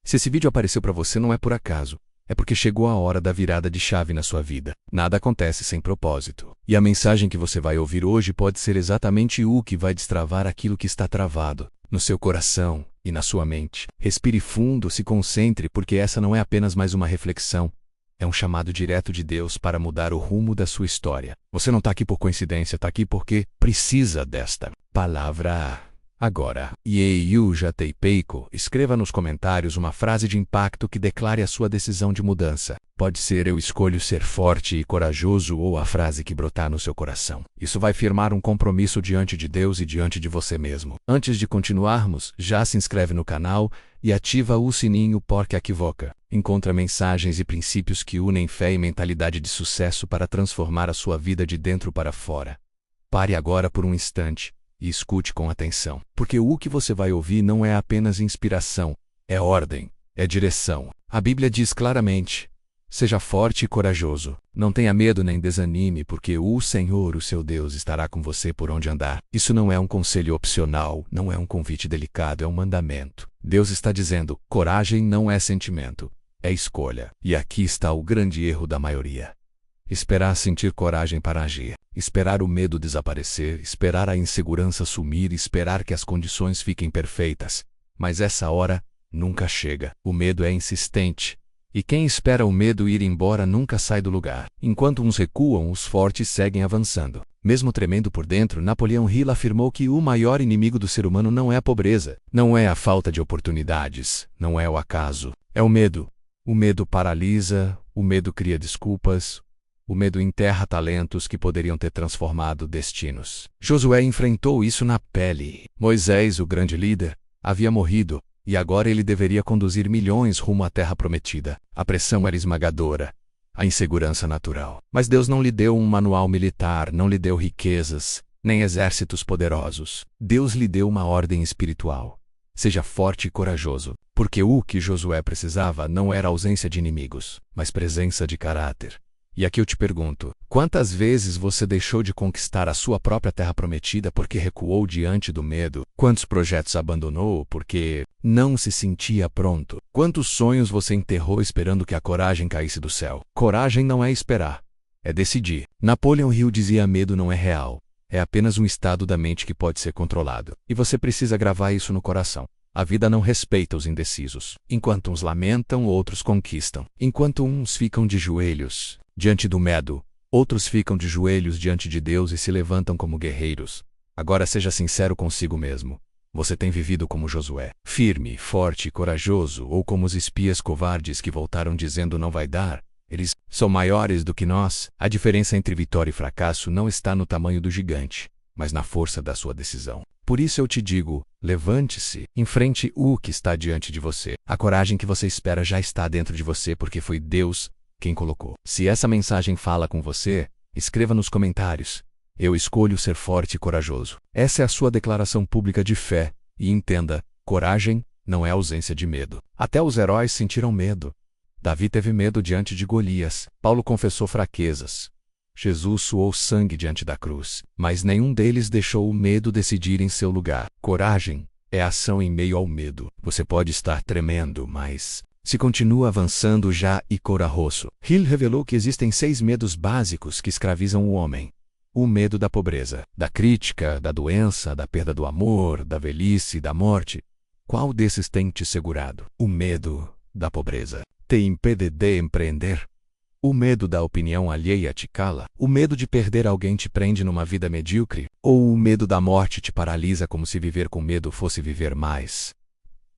Se esse vídeo apareceu para você não é por acaso. É porque chegou a hora da virada de chave na sua vida. Nada acontece sem propósito. E a mensagem que você vai ouvir hoje pode ser exatamente o que vai destravar aquilo que está travado no seu coração e na sua mente. Respire fundo, se concentre, porque essa não é apenas mais uma reflexão. É um chamado direto de Deus para mudar o rumo da sua história. Você não está aqui por coincidência, está aqui porque precisa desta palavra agora. Peiko, escreva nos comentários uma frase de impacto que declare a sua decisão de mudança. Pode ser "eu escolho ser forte e corajoso" ou a frase que brotar no seu coração. Isso vai firmar um compromisso diante de Deus e diante de você mesmo. Antes de continuarmos, já se inscreve no canal e ativa o sininho porque equivoca. Encontra mensagens e princípios que unem fé e mentalidade de sucesso para transformar a sua vida de dentro para fora. Pare agora por um instante e escute com atenção, porque o que você vai ouvir não é apenas inspiração, é ordem, é direção. A Bíblia diz claramente: seja forte e corajoso. Não tenha medo nem desanime, porque o Senhor, o seu Deus, estará com você por onde andar. Isso não é um conselho opcional, não é um convite delicado, é um mandamento. Deus está dizendo: coragem não é sentimento, é escolha. E aqui está o grande erro da maioria. Esperar sentir coragem para agir, esperar o medo desaparecer, esperar a insegurança sumir, esperar que as condições fiquem perfeitas. Mas essa hora nunca chega. O medo é insistente. E quem espera o medo ir embora nunca sai do lugar. Enquanto uns recuam, os fortes seguem avançando. Mesmo tremendo por dentro, Napoleão Hill afirmou que o maior inimigo do ser humano não é a pobreza, não é a falta de oportunidades, não é o acaso, é o medo. O medo paralisa, o medo cria desculpas, o medo enterra talentos que poderiam ter transformado destinos. Josué enfrentou isso na pele. Moisés, o grande líder, havia morrido, e agora ele deveria conduzir milhões rumo à terra prometida. A pressão era esmagadora, a insegurança natural. Mas Deus não lhe deu um manual militar, não lhe deu riquezas, nem exércitos poderosos. Deus lhe deu uma ordem espiritual. Seja forte e corajoso, porque o que Josué precisava não era ausência de inimigos, mas presença de caráter. E aqui eu te pergunto, quantas vezes você deixou de conquistar a sua própria terra prometida porque recuou diante do medo? Quantos projetos abandonou porque não se sentia pronto? Quantos sonhos você enterrou esperando que a coragem caísse do céu? Coragem não é esperar, é decidir. Napoleão Hill dizia: medo não é real, é apenas um estado da mente que pode ser controlado. E você precisa gravar isso no coração. A vida não respeita os indecisos. Enquanto uns lamentam, outros conquistam. Enquanto uns ficam de joelhos diante do medo, outros ficam de joelhos diante de Deus e se levantam como guerreiros. Agora seja sincero consigo mesmo. Você tem vivido como Josué, firme, forte e corajoso, ou como os espias covardes que voltaram dizendo não vai dar? Eles são maiores do que nós. A diferença entre vitória e fracasso não está no tamanho do gigante, mas na força da sua decisão. Por isso eu te digo, levante-se, enfrente o que está diante de você. A coragem que você espera já está dentro de você porque foi Deus quem colocou. Se essa mensagem fala com você, escreva nos comentários: eu escolho ser forte e corajoso. Essa é a sua declaração pública de fé. E entenda, coragem não é ausência de medo. Até os heróis sentiram medo. Davi teve medo diante de Golias. Paulo confessou fraquezas. Jesus suou sangue diante da cruz. Mas nenhum deles deixou o medo decidir em seu lugar. Coragem é ação em meio ao medo. Você pode estar tremendo, mas se continua avançando já e corajoso. Hill revelou que existem 6 medos básicos que escravizam o homem. O medo da pobreza, da crítica, da doença, da perda do amor, da velhice, da morte. Qual desses tem te segurado? O medo da pobreza te impede de empreender? O medo da opinião alheia te cala? O medo de perder alguém te prende numa vida medíocre? Ou o medo da morte te paralisa como se viver com medo fosse viver mais?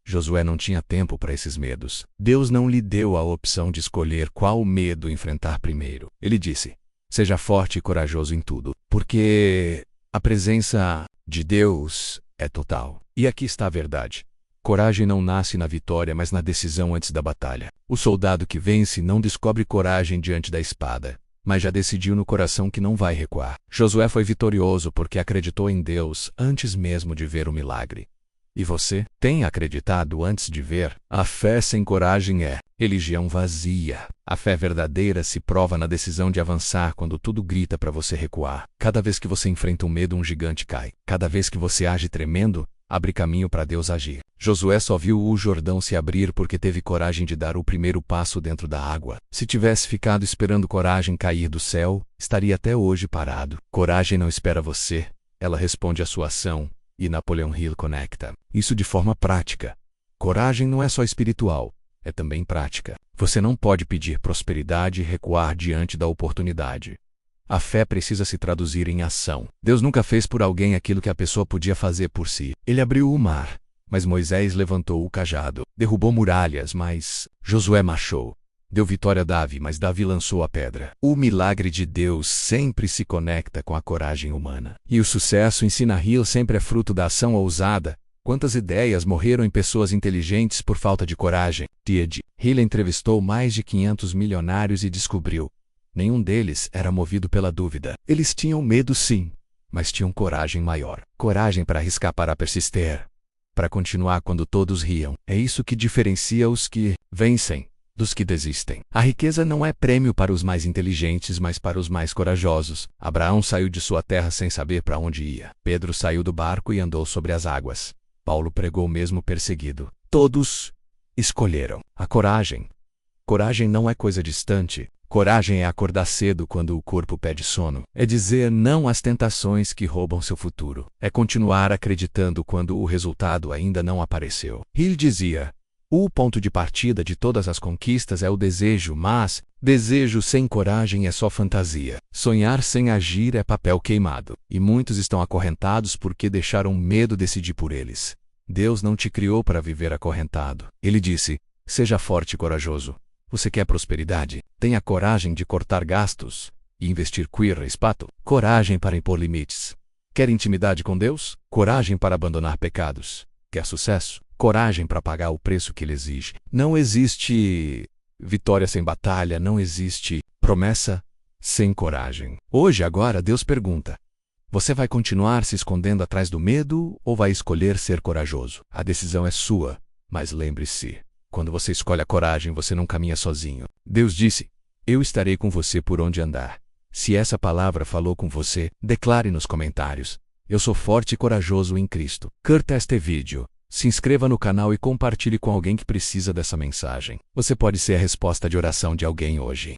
Josué não tinha tempo para esses medos. Deus não lhe deu a opção de escolher qual medo enfrentar primeiro. Ele disse: seja forte e corajoso em tudo, porque a presença de Deus é total. E aqui está a verdade. Coragem não nasce na vitória, mas na decisão antes da batalha. O soldado que vence não descobre coragem diante da espada, mas já decidiu no coração que não vai recuar. Josué foi vitorioso porque acreditou em Deus antes mesmo de ver o milagre. E você? Tem acreditado antes de ver? A fé sem coragem é religião vazia. A fé verdadeira se prova na decisão de avançar quando tudo grita para você recuar. Cada vez que você enfrenta um medo, um gigante cai. Cada vez que você age tremendo, abre caminho para Deus agir. Josué só viu o Jordão se abrir porque teve coragem de dar o primeiro passo dentro da água. Se tivesse ficado esperando coragem cair do céu, estaria até hoje parado. Coragem não espera você, ela responde à sua ação, e Napoleon Hill conecta isso de forma prática. Coragem não é só espiritual, é também prática. Você não pode pedir prosperidade e recuar diante da oportunidade. A fé precisa se traduzir em ação. Deus nunca fez por alguém aquilo que a pessoa podia fazer por si. Ele abriu o mar, mas Moisés levantou o cajado. Derrubou muralhas, mas Josué marchou. Deu vitória a Davi, mas Davi lançou a pedra. O milagre de Deus sempre se conecta com a coragem humana. E o sucesso, ensina Hill, sempre é fruto da ação ousada. Quantas ideias morreram em pessoas inteligentes por falta de coragem? Hill entrevistou mais de 500 milionários e descobriu: nenhum deles era movido pela dúvida. Eles tinham medo, sim, mas tinham coragem maior. Coragem para arriscar, para persistir, para continuar quando todos riam. É isso que diferencia os que vencem dos que desistem. A riqueza não é prêmio para os mais inteligentes, mas para os mais corajosos. Abraão saiu de sua terra sem saber para onde ia. Pedro saiu do barco e andou sobre as águas. Paulo pregou mesmo perseguido. Todos escolheram a coragem. Coragem não é coisa distante. Coragem é acordar cedo quando o corpo pede sono. É dizer não às tentações que roubam seu futuro. É continuar acreditando quando o resultado ainda não apareceu. Hill dizia: o ponto de partida de todas as conquistas é o desejo, mas desejo sem coragem é só fantasia. Sonhar sem agir é papel queimado. E muitos estão acorrentados porque deixaram medo decidir por eles. Deus não te criou para viver acorrentado. Ele disse: seja forte e corajoso. Você quer prosperidade? Tenha coragem de cortar gastos e investir espato. Coragem para impor limites. Quer intimidade com Deus? Coragem para abandonar pecados. Quer sucesso? Coragem para pagar o preço que ele exige. Não existe vitória sem batalha, não existe promessa sem coragem. Hoje, agora, Deus pergunta: você vai continuar se escondendo atrás do medo ou vai escolher ser corajoso? A decisão é sua, mas lembre-se: quando você escolhe a coragem, você não caminha sozinho. Deus disse: eu estarei com você por onde andar. Se essa palavra falou com você, declare nos comentários: eu sou forte e corajoso em Cristo. Curta este vídeo, se inscreva no canal e compartilhe com alguém que precisa dessa mensagem. Você pode ser a resposta de oração de alguém hoje.